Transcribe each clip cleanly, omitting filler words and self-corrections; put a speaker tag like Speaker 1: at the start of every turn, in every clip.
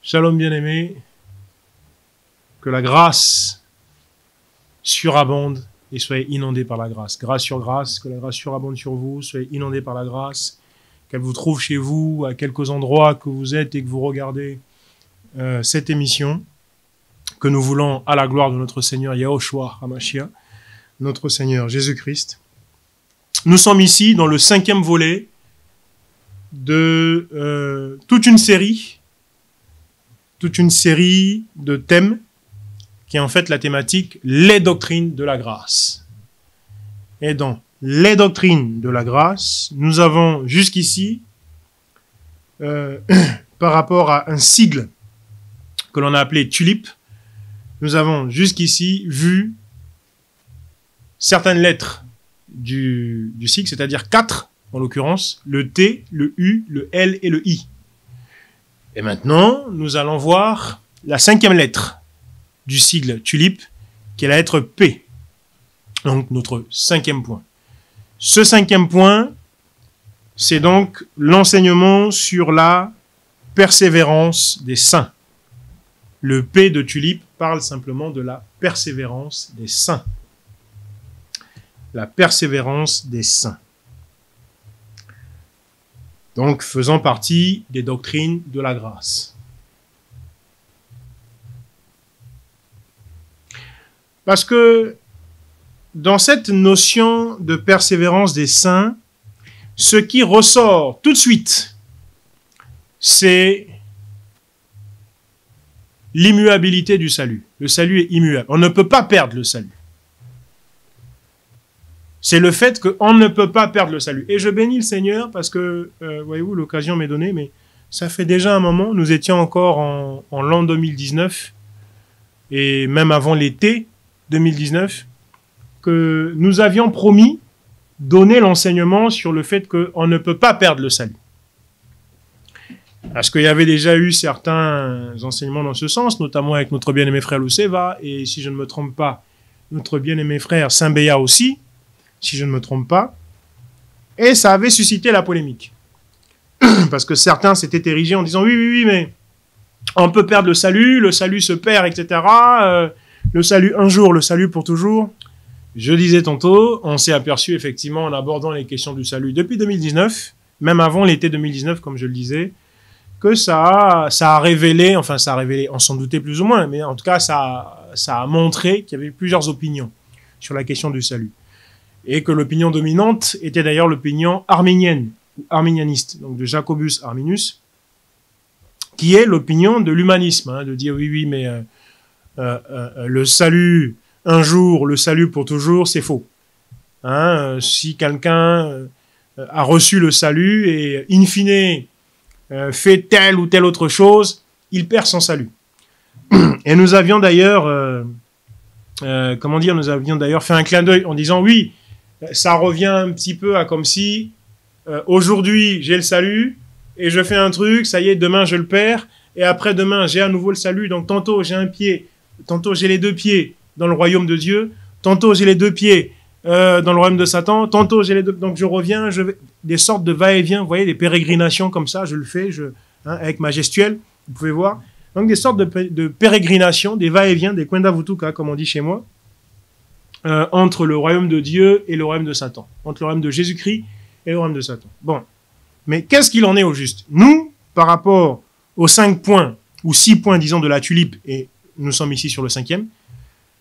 Speaker 1: Shalom bien-aimés, que la grâce surabonde et soyez inondés par la grâce. Grâce sur grâce, que la grâce surabonde sur vous, soyez inondés par la grâce, qu'elle vous trouve chez vous, à quelques endroits que vous êtes et que vous regardez cette émission, que nous voulons à la gloire de notre Seigneur Yahushua HaMashiach, notre Seigneur Jésus-Christ. Nous sommes ici dans le 5e volet de toute une série de thèmes qui est en fait la thématique « Les doctrines de la grâce ». Et dans « Les doctrines de la grâce », nous avons jusqu'ici, par rapport à un sigle que l'on a appelé tulipe, nous avons jusqu'ici vu certaines lettres du sigle, c'est-à-dire 4 en l'occurrence, le T, le U, le L et le I. Et maintenant, nous allons voir la 5e lettre du sigle tulipe, qui est la lettre P. Donc, notre 5e point. Ce 5e point, c'est donc l'enseignement sur la persévérance des saints. Le P de tulipe parle simplement de la persévérance des saints. La persévérance des saints. Donc, faisant partie des doctrines de la grâce. Parce que dans cette notion de persévérance des saints, ce qui ressort tout de suite, c'est l'immuabilité du salut. Le salut est immuable. On ne peut pas perdre le salut. C'est le fait qu'on ne peut pas perdre le salut. Et je bénis le Seigneur parce que, voyez-vous, l'occasion m'est donnée, mais ça fait déjà un moment, nous étions encore en l'an 2019, et même avant l'été 2019, que nous avions promis donner l'enseignement sur le fait qu'on ne peut pas perdre le salut. Parce qu'il y avait déjà eu certains enseignements dans ce sens, notamment avec notre bien-aimé frère Luceva, et si je ne me trompe pas, notre bien-aimé frère Saint-Béa aussi, si je ne me trompe pas, et ça avait suscité la polémique. Parce que certains s'étaient érigés en disant « Oui, mais on peut perdre le salut se perd, etc. Le salut un jour, le salut pour toujours. » Je disais tantôt, on s'est aperçu effectivement en abordant les questions du salut depuis 2019, même avant l'été 2019, comme je le disais, que ça a révélé, on s'en doutait plus ou moins, mais en tout cas, ça a montré qu'il y avait plusieurs opinions sur la question du salut. Et que l'opinion dominante était d'ailleurs l'opinion arménienne, ou arménianiste, donc de Jacobus Arminius, qui est l'opinion de l'humanisme, de dire oui, mais le salut un jour, le salut pour toujours, c'est faux. Si quelqu'un a reçu le salut et in fine fait telle ou telle autre chose, il perd son salut. Et nous avions d'ailleurs, fait un clin d'œil en disant oui, ça revient un petit peu à comme si aujourd'hui j'ai le salut et je fais un truc, ça y est, demain je le perds et après demain j'ai à nouveau le salut, donc tantôt j'ai un pied, tantôt j'ai les 2 pieds dans le royaume de Dieu, tantôt j'ai les 2 pieds dans le royaume de Satan, tantôt j'ai les 2, donc je reviens, des sortes de va-et-vient, vous voyez, des pérégrinations comme ça, je le fais, avec ma gestuelle, vous pouvez voir, donc des sortes de pérégrinations, des va-et-vient, des Kwenda-Vutuka, comme on dit chez moi, entre le royaume de Dieu et le royaume de Satan, entre le royaume de Jésus-Christ et le royaume de Satan. Bon, mais qu'est-ce qu'il en est au juste? Nous, par rapport aux 5 points, ou 6 points, disons, de la tulipe, et nous sommes ici sur le 5e,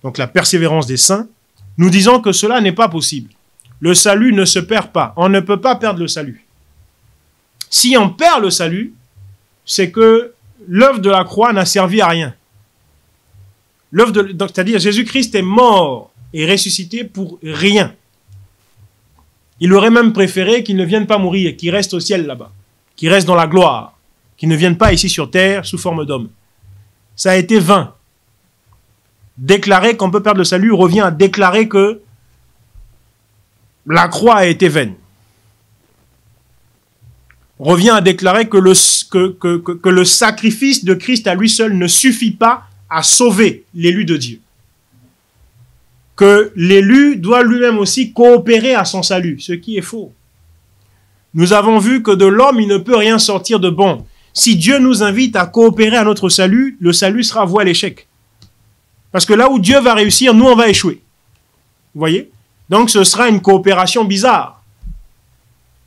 Speaker 1: donc la persévérance des saints, nous disons que cela n'est pas possible. Le salut ne se perd pas. On ne peut pas perdre le salut. Si on perd le salut, c'est que l'œuvre de la croix n'a servi à rien. C'est-à-dire Jésus-Christ est mort et ressuscité pour rien. Il aurait même préféré qu'il ne vienne pas mourir, qu'il reste au ciel là-bas, qu'il reste dans la gloire, qu'il ne vienne pas ici sur terre sous forme d'homme. Ça a été vain. Déclarer qu'on peut perdre le salut revient à déclarer que la croix a été vaine. Revient à déclarer que le sacrifice de Christ à lui seul ne suffit pas à sauver l'élu de Dieu. Que l'élu doit lui-même aussi coopérer à son salut, ce qui est faux. Nous avons vu que de l'homme, il ne peut rien sortir de bon. Si Dieu nous invite à coopérer à notre salut, le salut sera voué à l'échec. Parce que là où Dieu va réussir, nous, on va échouer. Vous voyez? Donc, ce sera une coopération bizarre.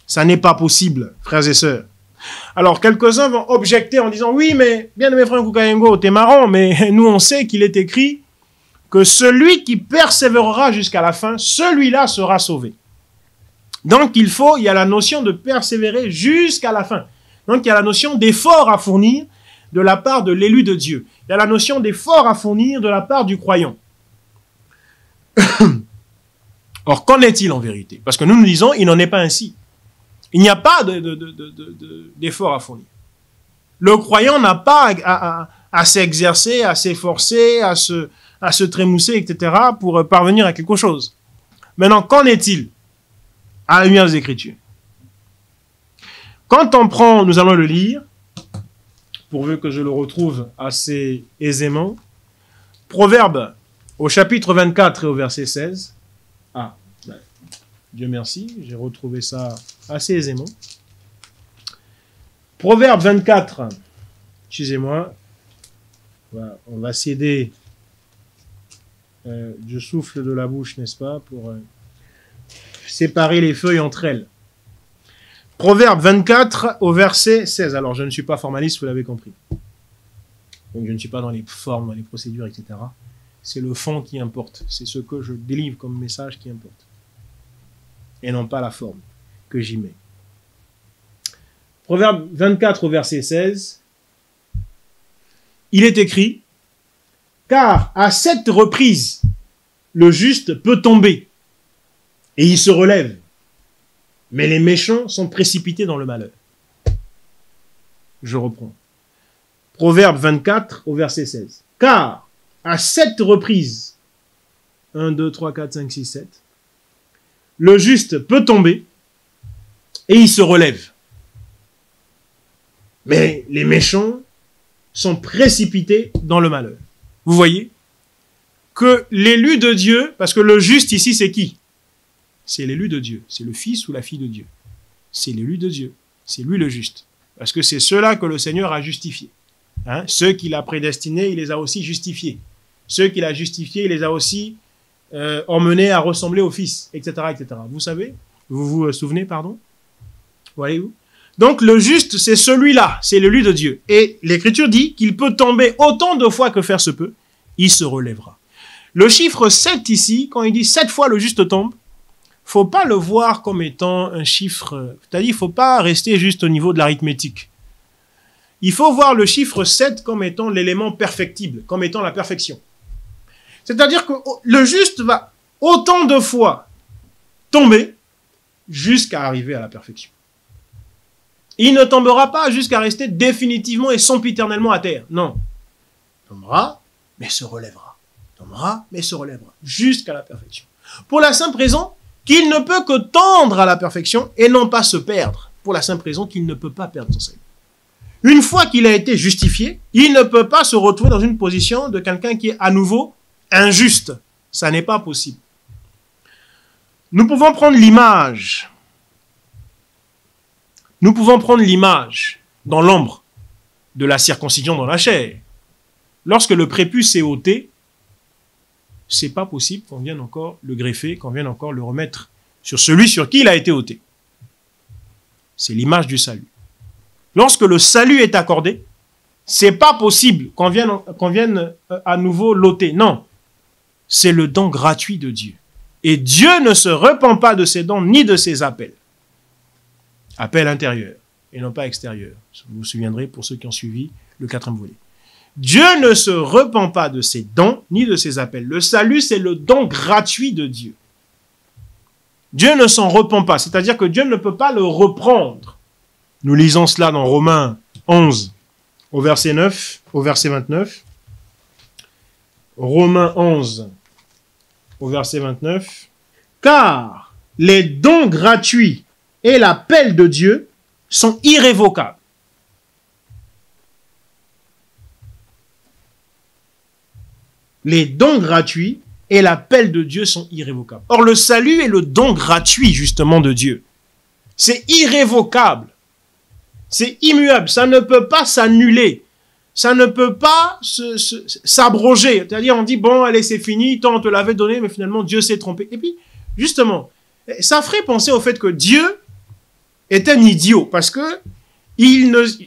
Speaker 1: Ça n'est pas possible, frères et sœurs. Alors, quelques-uns vont objecter en disant, oui, mais, bien aimé frère Kukayengo, t'es marrant, mais nous, on sait qu'il est écrit que celui qui persévérera jusqu'à la fin, celui-là sera sauvé. Donc, il y a la notion de persévérer jusqu'à la fin. Donc, il y a la notion d'effort à fournir de la part de l'élu de Dieu. Il y a la notion d'effort à fournir de la part du croyant. Or, qu'en est-il en vérité? Parce que nous nous disons, il n'en est pas ainsi. Il n'y a pas d'effort à fournir. Le croyant n'a pas à s'exercer, à s'efforcer, à se trémousser, etc. pour parvenir à quelque chose. Maintenant, qu'en est-il à la lumière des Écritures? Quand on prend, nous allons le lire, pourvu que je le retrouve assez aisément. Proverbe au chapitre 24 et au verset 16. Ah, ben, Dieu merci, j'ai retrouvé ça assez aisément. Proverbe 24, excusez-moi, voilà, on va céder du souffle de la bouche, n'est-ce pas, pour séparer les feuilles entre elles. Proverbe 24 au verset 16. Alors, je ne suis pas formaliste, vous l'avez compris. Donc, je ne suis pas dans les formes, dans les procédures, etc. C'est le fond qui importe. C'est ce que je délivre comme message qui importe. Et non pas la forme que j'y mets. Proverbe 24 au verset 16. Il est écrit, « Car à 7 reprises, le juste peut tomber, et il se relève. Mais les méchants sont précipités dans le malheur. » Je reprends. Proverbe 24 au verset 16. « Car à 7 reprises, 1, 2, 3, 4, 5, 6, 7, le juste peut tomber et il se relève. Mais les méchants sont précipités dans le malheur. » Vous voyez que l'élu de Dieu, parce que le juste ici c'est qui? C'est l'élu de Dieu. C'est le fils ou la fille de Dieu. C'est l'élu de Dieu. C'est lui le juste. Parce que c'est ceux-là que le Seigneur a justifiés. Hein? Ceux qu'il a prédestinés, il les a aussi justifiés. Ceux qu'il a justifiés, il les a aussi emmenés à ressembler au Fils, etc., etc. Vous savez? Vous vous souvenez, pardon? Voyez-vous? Donc le juste, c'est celui-là. C'est l'élu de Dieu. Et l'Écriture dit qu'il peut tomber autant de fois que faire se peut. Il se relèvera. Le chiffre 7 ici, quand il dit 7 fois le juste tombe, faut pas le voir comme étant un chiffre, c'est-à-dire il faut pas rester juste au niveau de l'arithmétique. Il faut voir le chiffre 7 comme étant l'élément perfectible, comme étant la perfection. C'est-à-dire que le juste va autant de fois tomber jusqu'à arriver à la perfection. Il ne tombera pas jusqu'à rester définitivement et sempiternellement à terre. Non. Il tombera, mais se relèvera. Il tombera, mais se relèvera. Jusqu'à la perfection. Pour la simple raison qu'il ne peut que tendre à la perfection et non pas se perdre, pour la simple raison qu'il ne peut pas perdre son salut. Une fois qu'il a été justifié, il ne peut pas se retrouver dans une position de quelqu'un qui est à nouveau injuste. Ça n'est pas possible. Nous pouvons prendre l'image. Nous pouvons prendre l'image dans l'ombre de la circoncision dans la chair. Lorsque le prépuce est ôté, c'est pas possible qu'on vienne encore le greffer, qu'on vienne encore le remettre sur celui sur qui il a été ôté. C'est l'image du salut. Lorsque le salut est accordé, c'est pas possible qu'on vienne à nouveau l'ôter. Non. C'est le don gratuit de Dieu. Et Dieu ne se repent pas de ses dons ni de ses appels. Appel intérieur et non pas extérieur. Vous vous souviendrez pour ceux qui ont suivi le 4e volet. Dieu ne se repent pas de ses dons ni de ses appels. Le salut, c'est le don gratuit de Dieu. Dieu ne s'en repent pas, c'est-à-dire que Dieu ne peut pas le reprendre. Nous lisons cela dans Romains 11, au verset 9, au verset 29. Romains 11, au verset 29. Car les dons gratuits et l'appel de Dieu sont irrévocables. Les dons gratuits et l'appel de Dieu sont irrévocables. Or, le salut est le don gratuit, justement, de Dieu. C'est irrévocable. C'est immuable, ça ne peut pas s'annuler. Ça ne peut pas s'abroger. C'est-à-dire, on dit, bon, allez, c'est fini, tant on te l'avait donné, mais finalement, Dieu s'est trompé. Et puis, justement, ça ferait penser au fait que Dieu est un idiot, parce que,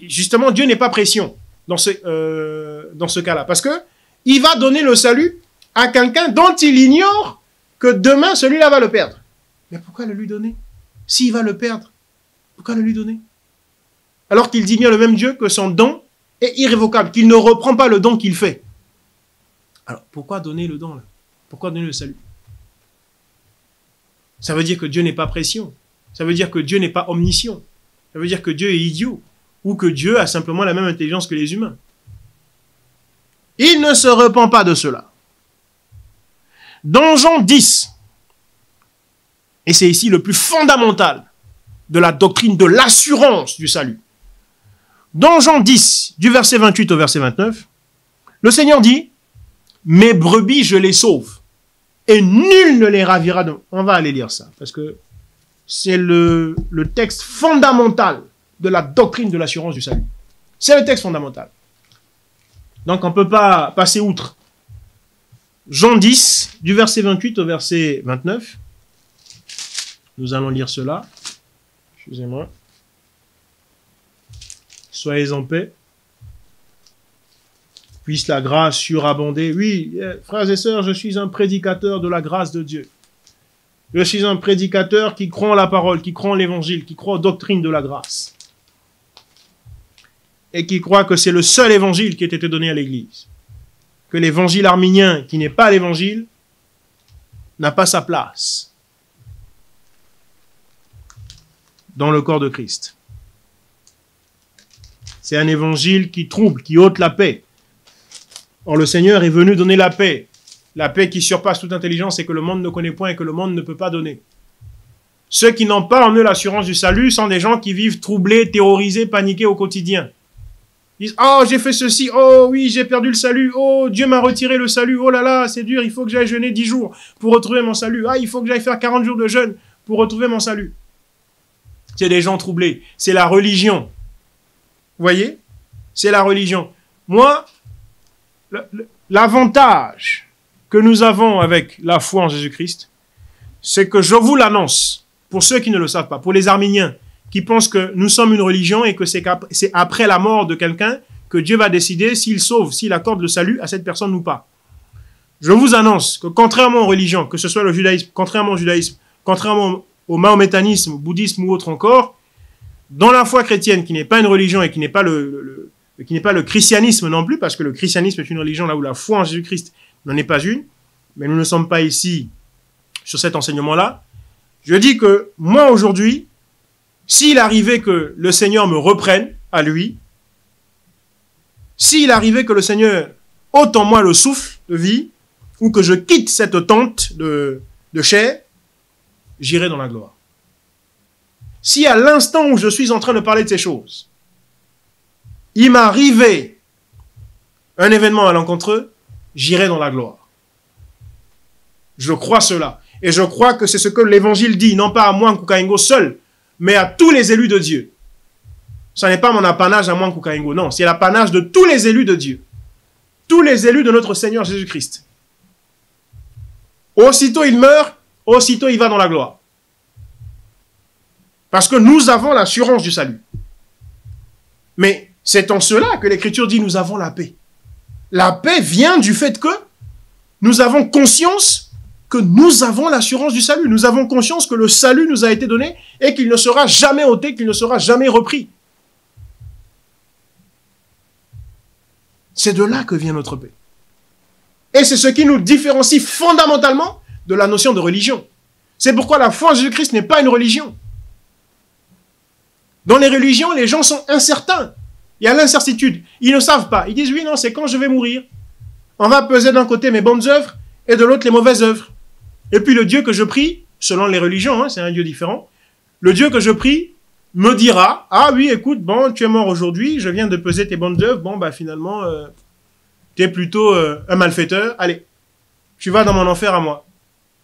Speaker 1: justement, Dieu n'est pas pression dans ce cas-là, parce que il va donner le salut à quelqu'un dont il ignore que demain, celui-là va le perdre. Mais pourquoi le lui donner? S'il va le perdre, pourquoi le lui donner? Alors qu'il dit bien le même Dieu que son don est irrévocable, qu'il ne reprend pas le don qu'il fait. Alors, pourquoi donner le don là? Pourquoi donner le salut? Ça veut dire que Dieu n'est pas pression. Ça veut dire que Dieu n'est pas omniscient. Ça veut dire que Dieu est idiot. Ou que Dieu a simplement la même intelligence que les humains. Il ne se repent pas de cela. Dans Jean 10, et c'est ici le plus fondamental de la doctrine de l'assurance du salut. Dans Jean 10, du verset 28 au verset 29, le Seigneur dit, « Mes brebis, je les sauve, et nul ne les ravira de... » On va aller lire ça, parce que c'est le texte fondamental de la doctrine de l'assurance du salut. C'est le texte fondamental. Donc on ne peut pas passer outre. Jean 10, du verset 28 au verset 29. Nous allons lire cela. Excusez-moi. Soyez en paix. Puisse la grâce surabonder. Oui, frères et sœurs, je suis un prédicateur de la grâce de Dieu. Je suis un prédicateur qui croit en la parole, qui croit en l'évangile, qui croit aux doctrines de la grâce. Et qui croit que c'est le seul évangile qui a été donné à l'Église. Que l'évangile arminien, qui n'est pas l'évangile, n'a pas sa place dans le corps de Christ. C'est un évangile qui trouble, qui ôte la paix. Or, le Seigneur est venu donner la paix qui surpasse toute intelligence et que le monde ne connaît point et que le monde ne peut pas donner. Ceux qui n'ont pas en eux l'assurance du salut sont des gens qui vivent troublés, terrorisés, paniqués au quotidien. Ils disent, oh, j'ai fait ceci, oh oui, j'ai perdu le salut, oh, Dieu m'a retiré le salut, oh là là, c'est dur, il faut que j'aille jeûner 10 jours pour retrouver mon salut, ah, il faut que j'aille faire 40 jours de jeûne pour retrouver mon salut. C'est des gens troublés, c'est la religion. Vous voyez? C'est la religion. Moi, l'avantage que nous avons avec la foi en Jésus-Christ, c'est que je vous l'annonce, pour ceux qui ne le savent pas, pour les arméniens, qui pensent que nous sommes une religion et que c'est après la mort de quelqu'un que Dieu va décider s'il sauve, s'il accorde le salut à cette personne ou pas. Je vous annonce que contrairement aux religions, que ce soit le judaïsme, contrairement au judaïsme, contrairement au mahométanisme, au bouddhisme ou autre encore, dans la foi chrétienne, qui n'est pas une religion et qui n'est pas le christianisme non plus, parce que le christianisme est une religion là où la foi en Jésus-Christ n'en est pas une, mais nous ne sommes pas ici sur cet enseignement-là. Je dis que moi aujourd'hui, s'il arrivait que le Seigneur me reprenne à lui, s'il arrivait que le Seigneur ôte en moi le souffle de vie, ou que je quitte cette tente de chair, j'irai dans la gloire. Si à l'instant où je suis en train de parler de ces choses, il m'arrivait un événement malencontreux, j'irai dans la gloire. Je crois cela. Et je crois que c'est ce que l'Évangile dit, non pas à moi, Koukaïngo, seul, mais à tous les élus de Dieu. Ce n'est pas mon apanage à moi, Koukaïngo, non, c'est l'apanage de tous les élus de Dieu. Tous les élus de notre Seigneur Jésus-Christ. Aussitôt il meurt, aussitôt il va dans la gloire. Parce que nous avons l'assurance du salut. Mais c'est en cela que l'Écriture dit nous avons la paix. La paix vient du fait que nous avons conscience que nous avons l'assurance du salut. Nous avons conscience que le salut nous a été donné et qu'il ne sera jamais ôté, qu'il ne sera jamais repris. C'est de là que vient notre paix. Et c'est ce qui nous différencie fondamentalement de la notion de religion. C'est pourquoi la foi en Jésus-Christ n'est pas une religion. Dans les religions, les gens sont incertains. Il y a l'incertitude. Ils ne savent pas. Ils disent, oui, non, c'est quand je vais mourir. On va peser d'un côté mes bonnes œuvres et de l'autre les mauvaises œuvres. Et puis le Dieu que je prie, selon les religions, hein, c'est un Dieu différent, le Dieu que je prie me dira, ah oui, écoute, bon, tu es mort aujourd'hui, je viens de peser tes bonnes œuvres, bon, bah finalement, tu es plutôt un malfaiteur, allez, tu vas dans mon enfer à moi.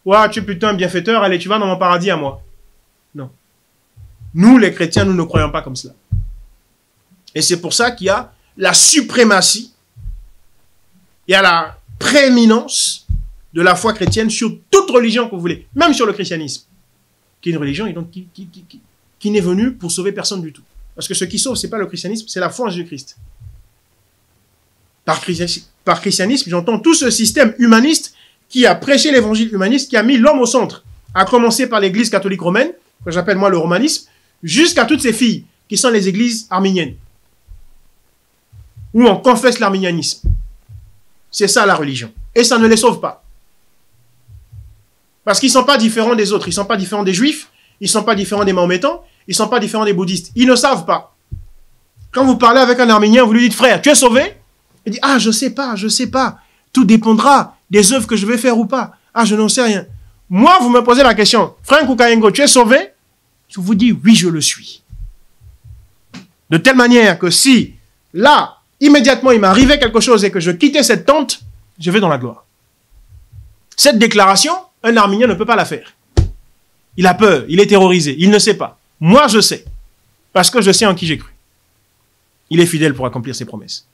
Speaker 1: Ouah, tu es plutôt un bienfaiteur, allez, tu vas dans mon paradis à moi. Non. Nous, les chrétiens, nous ne croyons pas comme cela. Et c'est pour ça qu'il y a la suprématie, il y a la prééminence de la foi chrétienne sur toute religion que vous voulez, même sur le christianisme, qui est une religion et donc qui n'est venue pour sauver personne du tout. Parce que ce qui sauve, ce n'est pas le christianisme, c'est la foi en Jésus-Christ. Par christianisme, j'entends tout ce système humaniste qui a prêché l'évangile humaniste, qui a mis l'homme au centre, à commencer par l'église catholique romaine, que j'appelle moi le romanisme, jusqu'à toutes ces filles qui sont les églises arméniennes, où on confesse l'arménianisme. C'est ça la religion. Et ça ne les sauve pas. Parce qu'ils ne sont pas différents des autres. Ils ne sont pas différents des juifs, ils ne sont pas différents des mahométans, ils ne sont pas différents des bouddhistes. Ils ne savent pas. Quand vous parlez avec un arménien, vous lui dites, frère, tu es sauvé? Il dit, ah, je sais pas. Tout dépendra des œuvres que je vais faire ou pas. Ah, je n'en sais rien. Moi, vous me posez la question, Frank Koukayengo, tu es sauvé? Je vous dis, oui, je le suis. De telle manière que si, là, immédiatement, il m'arrivait quelque chose et que je quittais cette tente, je vais dans la gloire. Cette déclaration, un arménien ne peut pas la faire. Il a peur, il est terrorisé, il ne sait pas. Moi, je sais. Parce que je sais en qui j'ai cru. Il est fidèle pour accomplir ses promesses.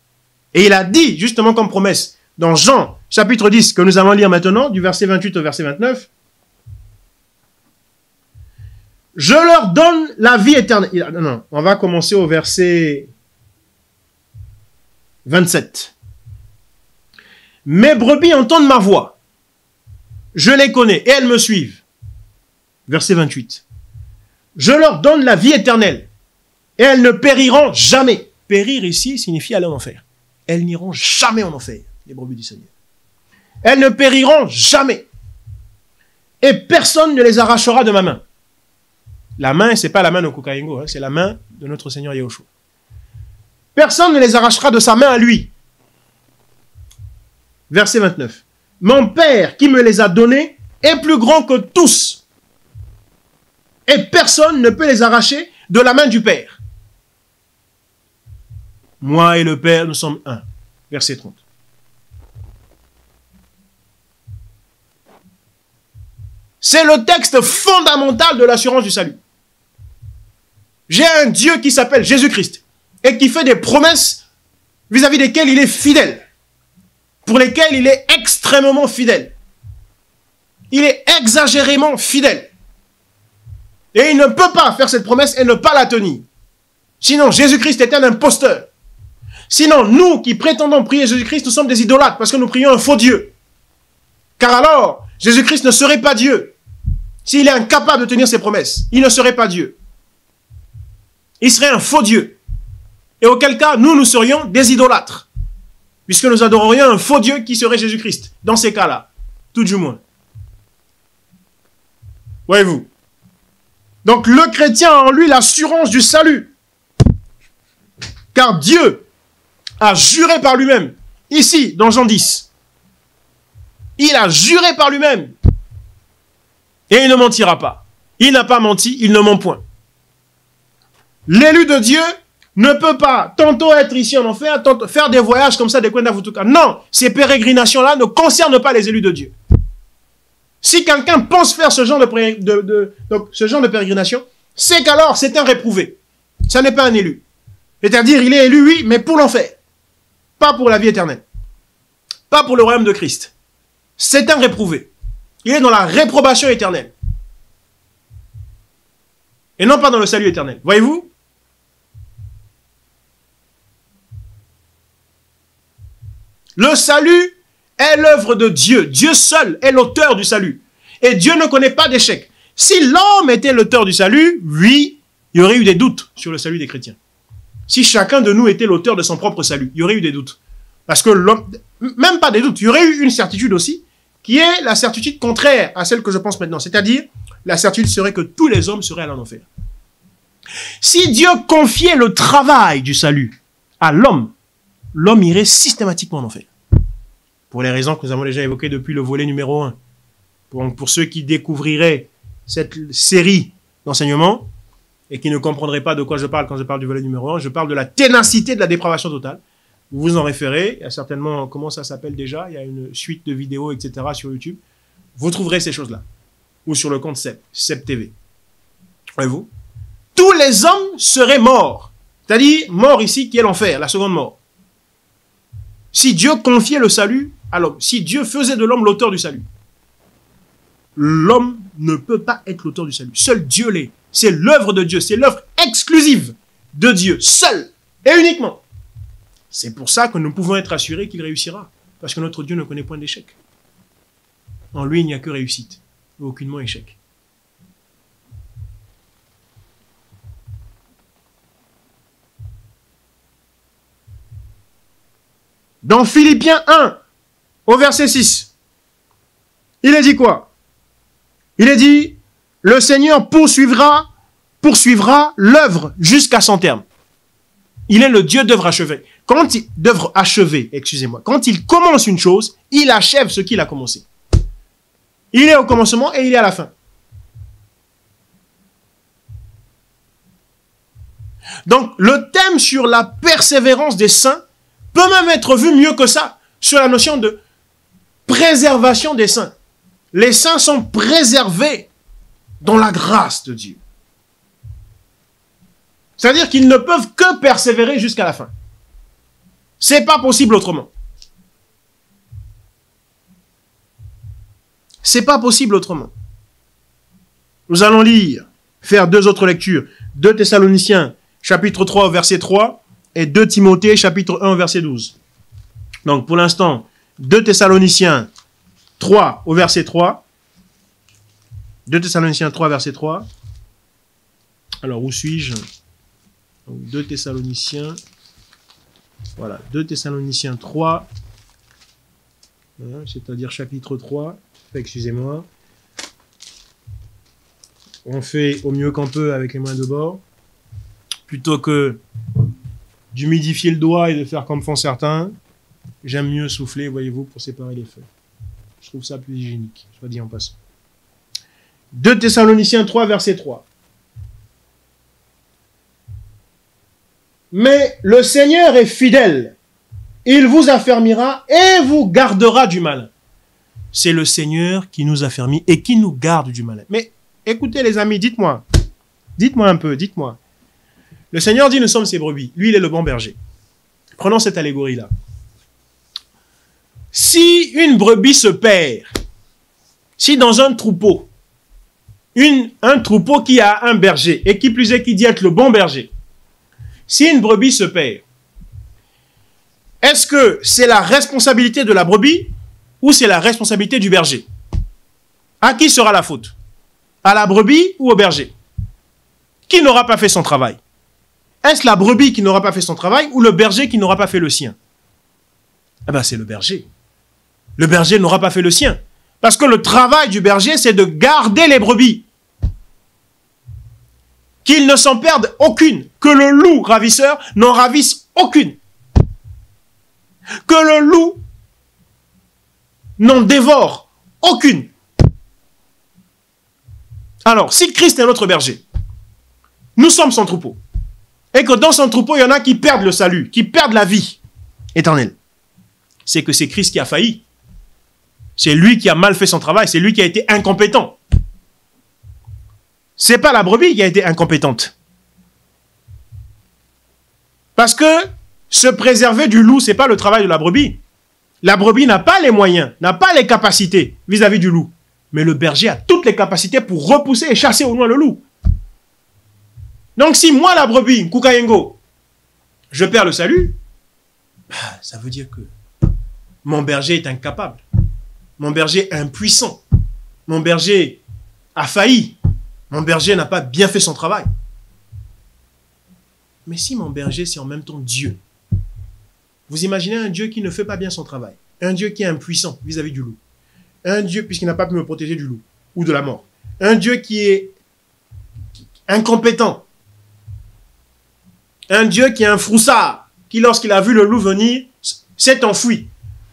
Speaker 1: Et il a dit, justement comme promesse, dans Jean, chapitre 10, que nous allons lire maintenant, du verset 28 au verset 29, « Je leur donne la vie éternelle. » Non, on va commencer au verset 27. « Mes brebis entendent ma voix. Je les connais et elles me suivent. » Verset 28. « Je leur donne la vie éternelle et elles ne périront jamais. » Périr ici signifie aller en enfer. Elles n'iront jamais en enfer, les brebis du Seigneur. Elles ne périront jamais. Et personne ne les arrachera de ma main. La main, ce n'est pas la main de Koukayengo, hein, c'est la main de notre Seigneur Yahushua. Personne ne les arrachera de sa main à lui. Verset 29. Mon Père qui me les a donnés est plus grand que tous. Et personne ne peut les arracher de la main du Père. Moi et le Père, nous sommes un. Verset 30. C'est le texte fondamental de l'assurance du salut. J'ai un Dieu qui s'appelle Jésus-Christ et qui fait des promesses vis-à-vis desquelles il est fidèle, pour lesquelles il est extrêmement fidèle. Il est exagérément fidèle. Et il ne peut pas faire cette promesse et ne pas la tenir. Sinon, Jésus-Christ est un imposteur. Sinon, nous qui prétendons prier Jésus-Christ, nous sommes des idolâtres parce que nous prions un faux Dieu. Car alors, Jésus-Christ ne serait pas Dieu. S'il est incapable de tenir ses promesses, il ne serait pas Dieu. Il serait un faux Dieu. Et auquel cas, nous serions des idolâtres. Puisque nous adorerions un faux Dieu qui serait Jésus-Christ. Dans ces cas-là, tout du moins. Voyez-vous. Donc le chrétien a en lui l'assurance du salut. Car Dieu a juré par lui-même, ici, dans Jean 10. Il a juré par lui-même. Et il ne mentira pas. Il n'a pas menti, il ne ment point. L'élu de Dieu ne peut pas tantôt être ici en enfer, tantôt faire des voyages comme ça, des coins d'Avutuka. Non, ces pérégrinations-là ne concernent pas les élus de Dieu. Si quelqu'un pense faire ce genre de pérégrination, c'est qu'alors c'est un réprouvé. Ça n'est pas un élu. C'est-à-dire, il est élu, oui, mais pour l'enfer. Pas pour la vie éternelle. Pas pour le royaume de Christ. C'est un réprouvé. Il est dans la réprobation éternelle. Et non pas dans le salut éternel. Voyez-vous? Le salut est l'œuvre de Dieu. Dieu seul est l'auteur du salut. Et Dieu ne connaît pas d'échec. Si l'homme était l'auteur du salut, oui, il y aurait eu des doutes sur le salut des chrétiens. Si chacun de nous était l'auteur de son propre salut, il y aurait eu des doutes. Parce que l'homme, même pas des doutes, il y aurait eu une certitude aussi, qui est la certitude contraire à celle que je pense maintenant. C'est-à-dire, la certitude serait que tous les hommes seraient allés en enfer. Si Dieu confiait le travail du salut à l'homme, l'homme irait systématiquement en enfer. Pour les raisons que nous avons déjà évoquées depuis le volet numéro 1. Pour ceux qui découvriraient cette série d'enseignements et qui ne comprendraient pas de quoi je parle quand je parle du volet numéro 1, je parle de la ténacité de la dépravation totale. Vous vous en référez, il y a certainement, comment ça s'appelle déjà, il y a une suite de vidéos, etc. sur YouTube. Vous trouverez ces choses-là. Ou sur le compte CEP TV. Voyez-vous? Tous les hommes seraient morts. C'est-à-dire, mort ici, qui est l'enfer, la seconde mort. Si Dieu confiait le salut à l'homme, si Dieu faisait de l'homme l'auteur du salut, l'homme ne peut pas être l'auteur du salut. Seul Dieu l'est. C'est l'œuvre de Dieu. C'est l'œuvre exclusive de Dieu, seul et uniquement. C'est pour ça que nous pouvons être assurés qu'il réussira. Parce que notre Dieu ne connaît point d'échec. En lui, il n'y a que réussite, et aucunement échec. Dans Philippiens 1, au verset 6, il est dit quoi? Il est dit, le Seigneur poursuivra l'œuvre jusqu'à son terme. Il est le Dieu d'œuvre achevée. Excusez-moi. Quand il commence une chose, il achève ce qu'il a commencé. Il est au commencement et il est à la fin. Donc, le thème sur la persévérance des saints peut même être vu mieux que ça, sur la notion de préservation des saints. Les saints sont préservés dans la grâce de Dieu. C'est-à-dire qu'ils ne peuvent que persévérer jusqu'à la fin. C'est pas possible autrement. C'est pas possible autrement. Nous allons faire deux autres lectures. 2 Thessaloniciens, chapitre 3, verset 3, et 2 Timothée, chapitre 1, verset 12. Donc, pour l'instant, 2 Thessaloniciens 3, au verset 3. 2 Thessaloniciens 3, verset 3. Alors, où suis-je? 2 Thessaloniciens. Voilà, 2 Thessaloniciens 3. Voilà, c'est-à-dire chapitre 3. Excusez-moi. On fait au mieux qu'on peut avec les mains de bord. Plutôt que d'humidifier le doigt et de faire comme font certains, j'aime mieux souffler, voyez-vous, pour séparer les feuilles. Je trouve ça plus hygiénique, soit dit en passant. 2 Thessaloniciens 3, verset 3. Mais le Seigneur est fidèle. Il vous affermira et vous gardera du mal. C'est le Seigneur qui nous affermit et qui nous garde du mal. Mais écoutez les amis, dites-moi un peu, dites-moi. Le Seigneur dit, nous sommes ses brebis. Lui, il est le bon berger. Prenons cette allégorie-là. Si une brebis se perd, si dans un troupeau, un troupeau qui a un berger, et qui plus est qui dit être le bon berger, si une brebis se perd, est-ce que c'est la responsabilité de la brebis ou c'est la responsabilité du berger? À qui sera la faute? À la brebis ou au berger? Qui n'aura pas fait son travail? Est-ce la brebis qui n'aura pas fait son travail ou le berger qui n'aura pas fait le sien? Eh bien, c'est le berger. Le berger n'aura pas fait le sien. Parce que le travail du berger, c'est de garder les brebis. Qu'il ne s'en perde aucune. Que le loup ravisseur n'en ravisse aucune. Que le loup n'en dévore aucune. Alors, si Christ est notre berger, nous sommes son troupeau. Et que dans son troupeau, il y en a qui perdent le salut, qui perdent la vie éternelle. C'est que c'est Christ qui a failli. C'est lui qui a mal fait son travail, c'est lui qui a été incompétent. C'est pas la brebis qui a été incompétente. Parce que se préserver du loup, c'est pas le travail de la brebis. La brebis n'a pas les moyens, n'a pas les capacités vis-à-vis du loup. Mais le berger a toutes les capacités pour repousser et chasser au loin le loup. Donc si moi, la brebis, Kukayengo, je perds le salut, ça veut dire que mon berger est incapable. Mon berger est impuissant. Mon berger a failli. Mon berger n'a pas bien fait son travail. Mais si mon berger, c'est en même temps Dieu, vous imaginez un Dieu qui ne fait pas bien son travail. Un Dieu qui est impuissant vis-à-vis du loup. Un Dieu, puisqu'il n'a pas pu me protéger du loup ou de la mort. Un Dieu qui est incompétent. Un Dieu qui est un froussard, qui lorsqu'il a vu le loup venir, s'est enfui.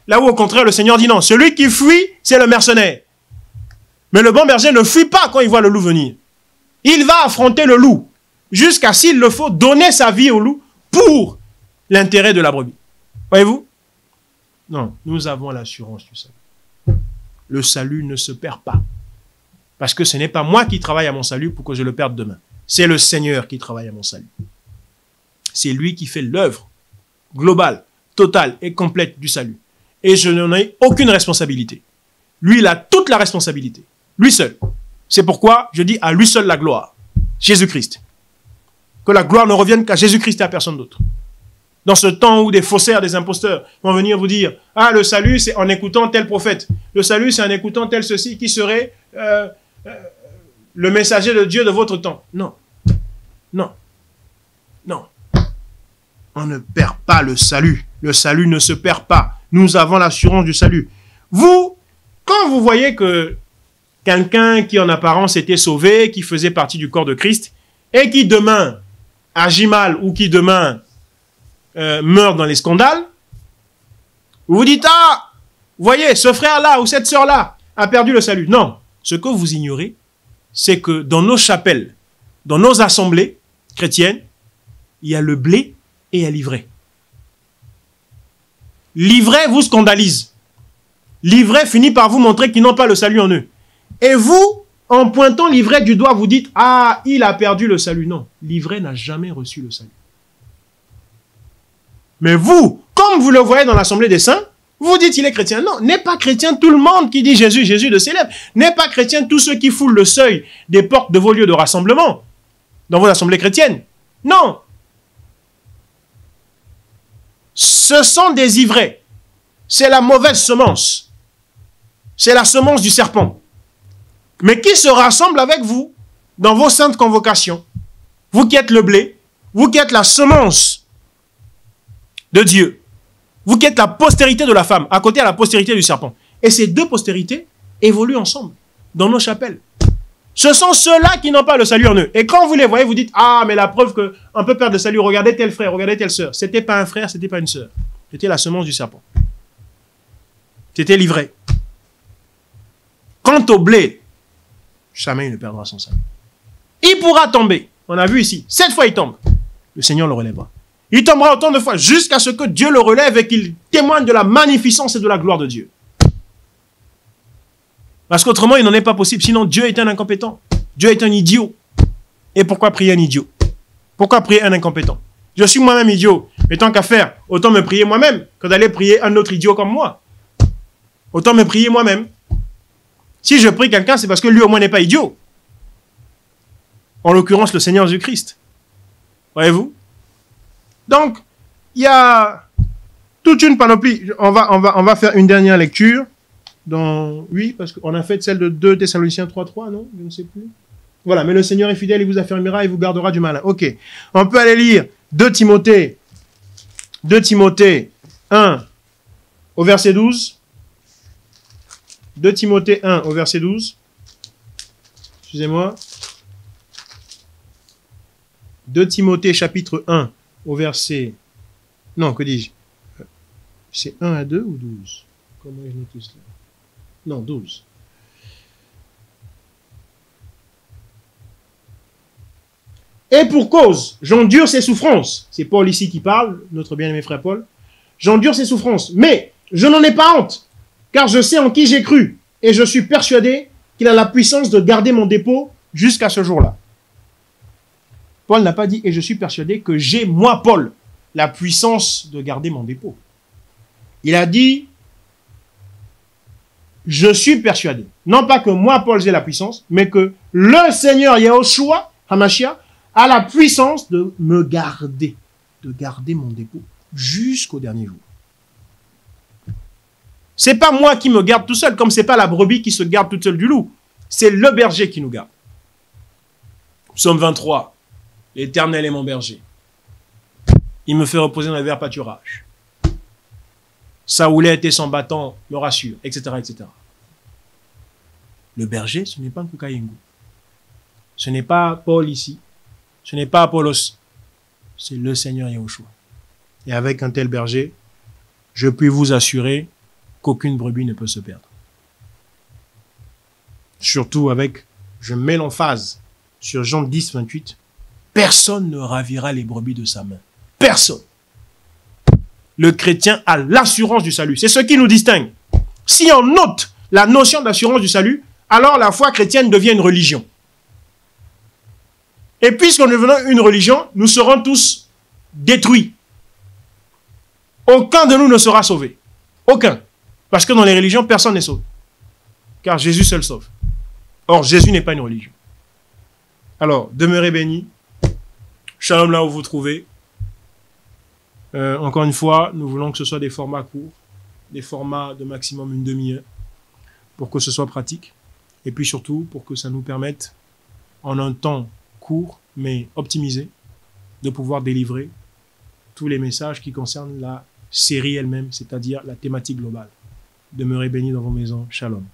Speaker 1: Là où au contraire le Seigneur dit non, celui qui fuit, c'est le mercenaire. Mais le bon berger ne fuit pas quand il voit le loup venir. Il va affronter le loup, jusqu'à s'il le faut, donner sa vie au loup pour l'intérêt de la brebis. Voyez-vous? Non, nous avons l'assurance du salut. Le salut ne se perd pas. Parce que ce n'est pas moi qui travaille à mon salut pour que je le perde demain. C'est le Seigneur qui travaille à mon salut. C'est lui qui fait l'œuvre globale, totale et complète du salut. Et je n'en ai aucune responsabilité. Lui, il a toute la responsabilité. Lui seul. C'est pourquoi je dis à lui seul la gloire. Jésus-Christ. Que la gloire ne revienne qu'à Jésus-Christ et à personne d'autre. Dans ce temps où des faussaires, des imposteurs vont venir vous dire « Ah, le salut, c'est en écoutant tel prophète. Le salut, c'est en écoutant tel ceci qui serait le messager de Dieu de votre temps. » Non. Non. Non. On ne perd pas le salut. Le salut ne se perd pas. Nous avons l'assurance du salut. Vous, quand vous voyez que quelqu'un qui en apparence était sauvé, qui faisait partie du corps de Christ, et qui demain agit mal ou qui demain meurt dans les scandales, vous vous dites, ah, vous voyez, ce frère-là ou cette sœur-là a perdu le salut. Non, ce que vous ignorez, c'est que dans nos chapelles, dans nos assemblées chrétiennes, il y a le blé et il y a l'ivraie. L'ivraie vous scandalise. L'ivraie finit par vous montrer qu'ils n'ont pas le salut en eux. Et vous, en pointant l'ivraie du doigt, vous dites, ah, il a perdu le salut. Non, l'ivraie n'a jamais reçu le salut. Mais vous, comme vous le voyez dans l'Assemblée des Saints, vous dites il est chrétien. Non, n'est pas chrétien tout le monde qui dit Jésus, Jésus de ses lèvres. N'est pas chrétien tous ceux qui foulent le seuil des portes de vos lieux de rassemblement dans vos assemblées chrétiennes. Non. Ce sont des ivraies. C'est la mauvaise semence. C'est la semence du serpent. Mais qui se rassemble avec vous dans vos saintes convocations. Vous qui êtes le blé, vous qui êtes la semence de Dieu, vous qui êtes la postérité de la femme, à côté à la postérité du serpent. Et ces deux postérités évoluent ensemble dans nos chapelles. Ce sont ceux-là qui n'ont pas le salut en eux. Et quand vous les voyez, vous dites, ah, mais la preuve qu'on peut perdre le salut, regardez tel frère, regardez telle sœur. C'était pas un frère, c'était pas une sœur. C'était la semence du serpent. C'était l'ivraie. Quant au blé, jamais il ne perdra son salut. Il pourra tomber. On a vu ici, 7 fois il tombe. Le Seigneur le relèvera. Il tombera autant de fois jusqu'à ce que Dieu le relève et qu'il témoigne de la magnificence et de la gloire de Dieu. Parce qu'autrement, il n'en est pas possible. Sinon, Dieu est un incompétent. Dieu est un idiot. Et pourquoi prier un idiot? Pourquoi prier un incompétent? Je suis moi-même idiot. Mais tant qu'à faire, autant me prier moi-même que d'aller prier un autre idiot comme moi. Autant me prier moi-même. Si je prie quelqu'un, c'est parce que lui au moins n'est pas idiot. En l'occurrence, le Seigneur Jésus-Christ. Voyez-vous? Donc, il y a toute une panoplie. On va faire une dernière lecture. Oui, parce qu'on a fait celle de 2 Thessaloniciens 3.3, non? Je ne sais plus. Voilà, mais le Seigneur est fidèle, il vous affermira et vous gardera du malin. Ok, on peut aller lire 2 Timothée 1 au verset 12. 2 Timothée 1 au verset 12. Excusez-moi. 2 Timothée chapitre 1 au verset... Non, que dis-je? C'est 1 à 2 ou 12? Comment je note cela? Non, 12. Et pour cause, j'endure ces souffrances. C'est Paul ici qui parle, notre bien-aimé frère Paul. J'endure ces souffrances, mais je n'en ai pas honte, car je sais en qui j'ai cru, et je suis persuadé qu'il a la puissance de garder mon dépôt jusqu'à ce jour-là. Paul n'a pas dit, et je suis persuadé que j'ai, moi, Paul, la puissance de garder mon dépôt. Il a dit, je suis persuadé. Non pas que moi, Paul, j'ai la puissance, mais que le Seigneur Yahushua, Hamashiach, a la puissance de me garder, de garder mon dépôt jusqu'au dernier jour. C'est pas moi qui me garde tout seul, comme c'est pas la brebis qui se garde toute seule du loup. C'est le berger qui nous garde. Psaume 23. L'Éternel est mon berger. Il me fait reposer dans les verts pâturages. Sa houlette et son bâton me rassurent, etc., etc. Le berger, ce n'est pas un Kukayengu. Ce n'est pas Paul ici. Ce n'est pas Apollos. C'est le Seigneur Yahushua. Et avec un tel berger, je puis vous assurer qu'aucune brebis ne peut se perdre. Surtout avec, je mets l'emphase sur Jean 10, 28, personne ne ravira les brebis de sa main. Personne. Le chrétien a l'assurance du salut. C'est ce qui nous distingue. Si on note la notion d'assurance du salut, alors la foi chrétienne devient une religion. Et puisqu'en devenant une religion, nous serons tous détruit. Aucun de nous ne sera sauvé. Aucun. Parce que dans les religions, personne n'est sauvé. Car Jésus seul sauve. Or, Jésus n'est pas une religion. Alors, demeurez bénis. Shalom là où vous vous trouvez. Encore une fois, nous voulons que ce soit des formats courts, des formats de maximum une demi-heure, pour que ce soit pratique. Et puis surtout, pour que ça nous permette, en un temps court, mais optimisé, de pouvoir délivrer tous les messages qui concernent la série elle-même, c'est-à-dire la thématique globale. Demeurez bénis dans vos maisons. Shalom.